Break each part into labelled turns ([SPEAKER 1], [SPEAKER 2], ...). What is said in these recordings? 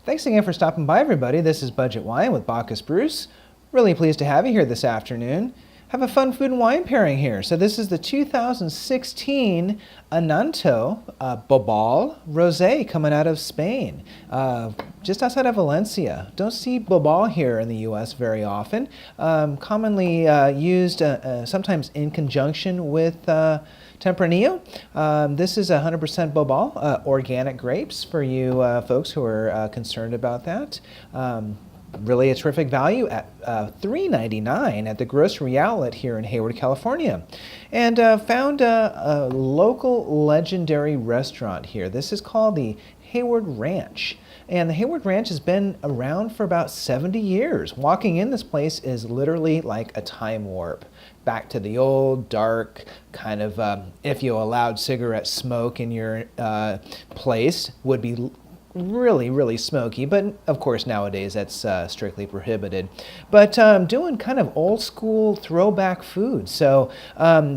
[SPEAKER 1] Thanks again for stopping by, everybody. This is Budget Wine with Bacchus Bruce. Really pleased to have you here this afternoon. Have a fun food and wine pairing here. So this is the 2016 Ananto Bobal Rosé coming out of Spain, just outside of Valencia. Don't see Bobal here in the U.S. very often. Commonly used sometimes in conjunction with Tempranillo. This is 100% Bobal, organic grapes for you folks who are concerned about that. Really a terrific value at $3.99 at the grocery outlet here in Hayward, California. And found a local legendary restaurant here. This is called the Hayward Ranch. And the Hayward Ranch has been around for about 70 years. Walking in this place is literally like a time warp. Back to the old, dark, kind of, if you allowed cigarette smoke in your place, would be really, really smoky, but of course nowadays that's strictly prohibited. But doing kind of old school throwback food. So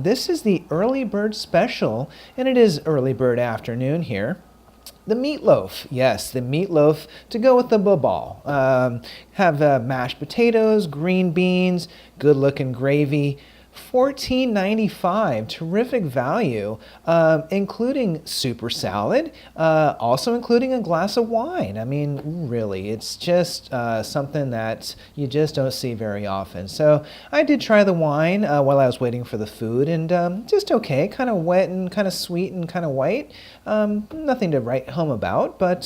[SPEAKER 1] this is the early bird special, and it is early bird afternoon here. The meatloaf, yes, the meatloaf to go with the bobal. Have mashed potatoes, green beans, good looking gravy. $14.95, terrific value, including super salad, also including a glass of wine. I mean, really, it's just something that you just don't see very often. So I did try the wine while I was waiting for the food, and just okay, kind of wet and kind of sweet and kind of white. Nothing to write home about, but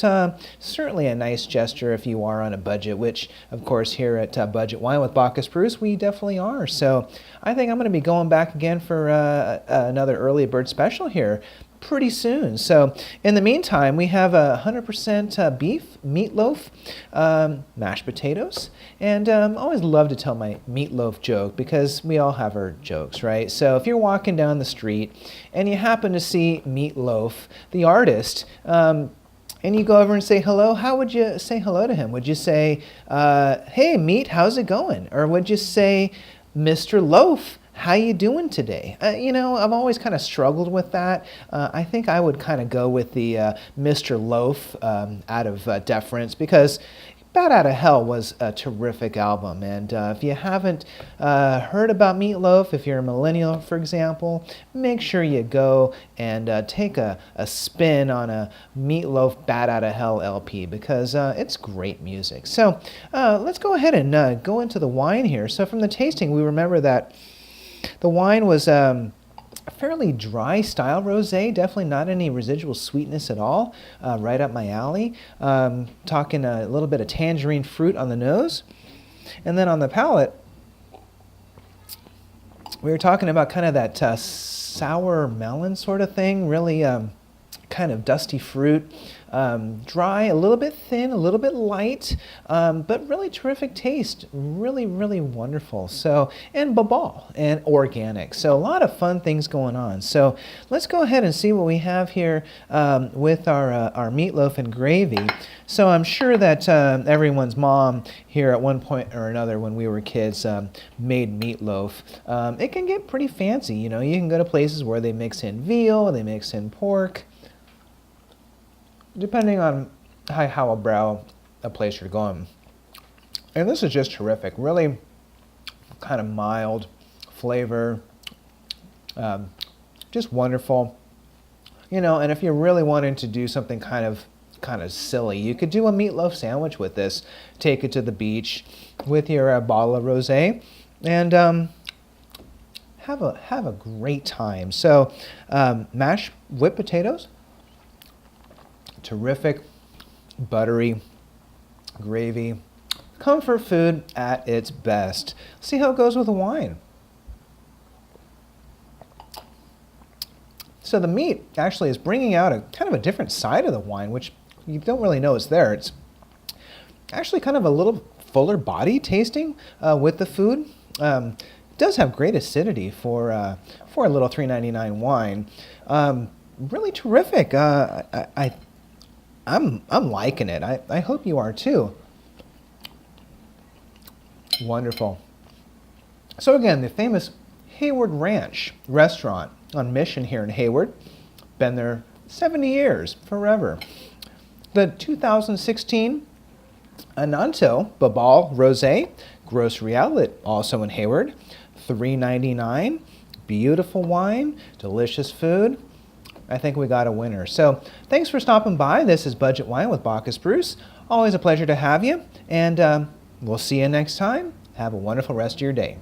[SPEAKER 1] certainly a nice gesture if you are on a budget, which, of course, here at Budget Wine with Bacchus Bruce, we definitely are. So I think I'm going to be going back again for another early bird special here pretty soon. So in the meantime, we have 100% beef meatloaf, mashed potatoes, and I always love to tell my meatloaf joke because we all have our jokes, right? So if you're walking down the street and you happen to see Meatloaf, the artist, and you go over and say hello, how would you say hello to him? Would you say, hey, Meat, how's it going? Or would you say, Mr. Loaf, how you doing today? You know, I've always kind of struggled with that. I think I would kind of go with the Mr. Loaf out of deference because Bat Out of Hell was a terrific album. And if you haven't heard about Meatloaf, if you're a millennial, for example, make sure you go and take a spin on a Meatloaf Bat Out of Hell LP because it's great music. So let's go ahead and go into the wine here. So from the tasting, we remember that the wine was a fairly dry style rosé, definitely not any residual sweetness at all, right up my alley. Talking a little bit of tangerine fruit on the nose. And then on the palate, we were talking about kind of that sour melon sort of thing, really kind of dusty fruit. Dry, a little bit thin, a little bit light, but really terrific taste. Really, really wonderful. So, and Bobal and organic. So a lot of fun things going on. So let's go ahead and see what we have here with our meatloaf and gravy. So I'm sure that everyone's mom here at one point or another when we were kids made meatloaf. It can get pretty fancy. You know, you can go to places where they mix in veal, they mix in pork, depending on how brow a place you're going. And this is just terrific. Really kind of mild flavor. Just wonderful. You know, and if you're really wanting to do something kind of silly, you could do a meatloaf sandwich with this. Take it to the beach with your bottle of rosé and have a great time. So mashed whipped potatoes, terrific, buttery gravy, comfort food at its best. See how it goes with the wine. So the meat actually is bringing out a kind of a different side of the wine, which you don't really know is there. It's actually kind of a little fuller body tasting with the food. It does have great acidity for a little $3.99 wine. Really terrific. I'm liking it. I hope you are too. Wonderful. So again, the famous Hayward Ranch restaurant on Mission here in Hayward. Been there 70 years, forever. The 2016 Ananto, Bobal, Rosé, grocery outlet, also in Hayward, $3.99. Beautiful wine, delicious food. I think we got a winner. So thanks for stopping by. This is Budget Wine with Bacchus Bruce. Always a pleasure to have you, and we'll see you next time. Have a wonderful rest of your day.